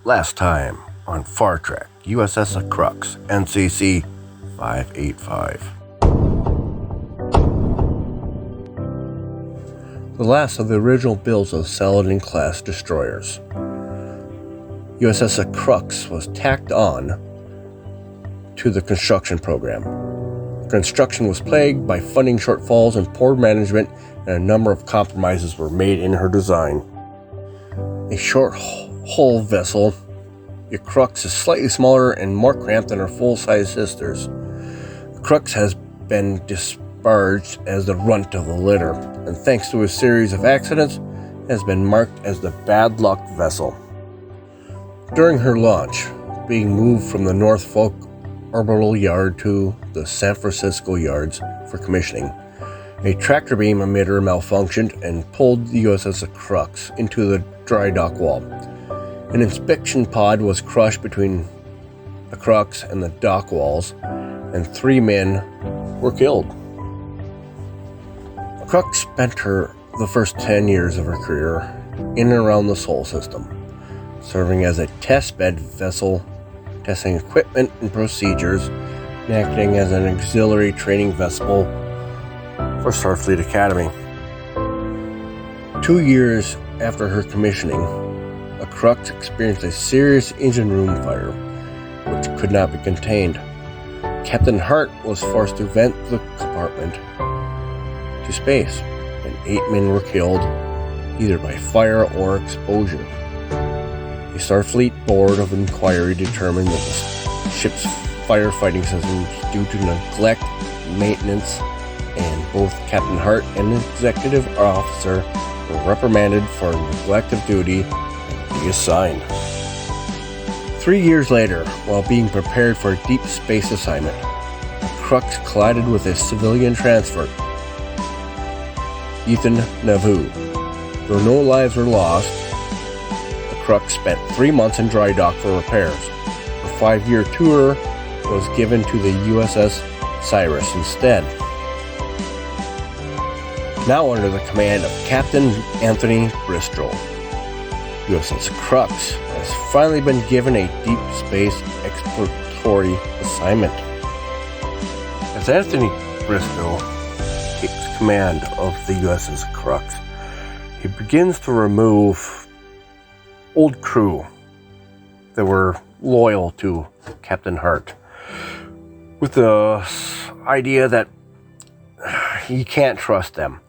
Last time on Far Trek, USS ACRUX, NCC 585. The last of the original builds of Saladin-class destroyers. USS ACRUX was tacked on to the construction program. Construction was plagued by funding shortfalls and poor management, and a number of compromises were made in her design. A short-hull vessel, the ACRUX is slightly smaller and more cramped than her full-size sisters. The ACRUX has been disparaged as the runt of the litter, and thanks to a series of accidents, has been marked as the bad luck vessel. During her launch, being moved from the Norfolk Orbital Yard to the San Francisco yards for commissioning, a tractor beam emitter malfunctioned and pulled the USS ACRUX into the dry dock wall. An inspection pod was crushed between the ACRUX and the dock walls, and 3 men were killed. ACRUX spent the first 10 years of her career in and around the Sol system, serving as a testbed vessel, testing equipment and procedures, and acting as an auxiliary training vessel for Starfleet Academy. 2 years after her commissioning, ACRUX experienced a serious engine room fire, which could not be contained. Captain Hart was forced to vent the compartment to space, and 8 men were killed, either by fire or exposure. A Starfleet Board of Inquiry determined that the ship's firefighting system was due to neglect, maintenance, and both Captain Hart and the executive officer were reprimanded for neglect of duty and reassigned. 3 years later, while being prepared for a deep space assignment, the ACRUX collided with a civilian transfer, Ethan Nauvoo. Though no lives were lost, the ACRUX spent 3 months in dry dock for repairs. A 5-year tour was given to the USS Cyrus instead. Now under the command of Captain Anthony Bristol, USS ACRUX has finally been given a deep space exploratory assignment. As Anthony Bristol takes command of the USS ACRUX, he begins to remove old crew that were loyal to Captain Hart, with the idea that he can't trust them.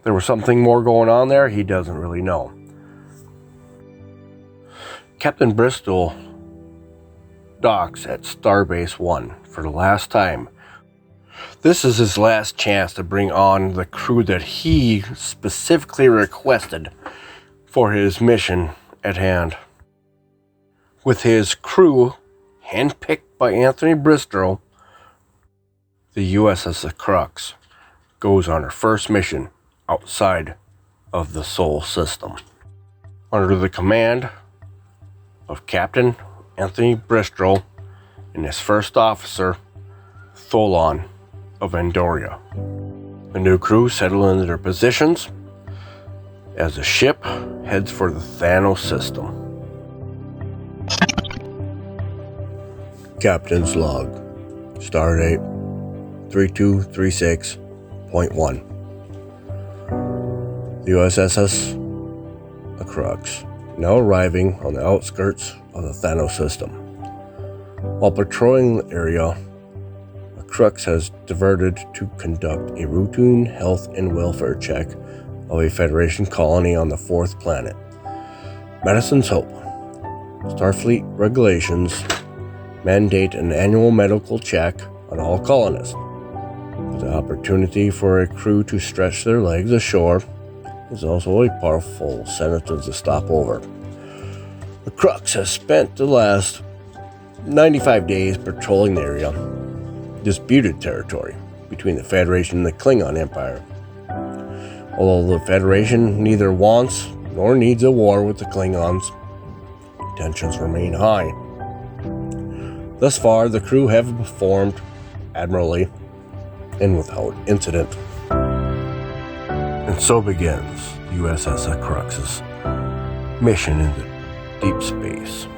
There was something more going on there, he doesn't really know. Captain Bristol docks at Starbase 1 for the last time. This is his last chance to bring on the crew that he specifically requested for his mission at hand. With his crew handpicked by Anthony Bristol, the USS ACRUX goes on her first mission outside of the Sol system. Under the command of Captain Anthony Bristol and his first officer, Tholon of Andoria. The new crew settle into their positions as the ship heads for the Thanos system. Captain's log. Stardate 3236.1. The USS ACRUX, now arriving on the outskirts of the Thanos system. While patrolling the area, ACRUX has diverted to conduct a routine health and welfare check of a Federation colony on the 4th planet. Medicine's Hope. Starfleet regulations mandate an annual medical check on all colonists. The opportunity for a crew to stretch their legs ashore is also a powerful incentive to stop over. The ACRUX has spent the last 95 days patrolling the area, disputed territory between the Federation and the Klingon Empire. Although the Federation neither wants nor needs a war with the Klingons, tensions remain high. Thus far, the crew have performed admirably and without incident. And so begins the USS ACRUX's mission in the deep space.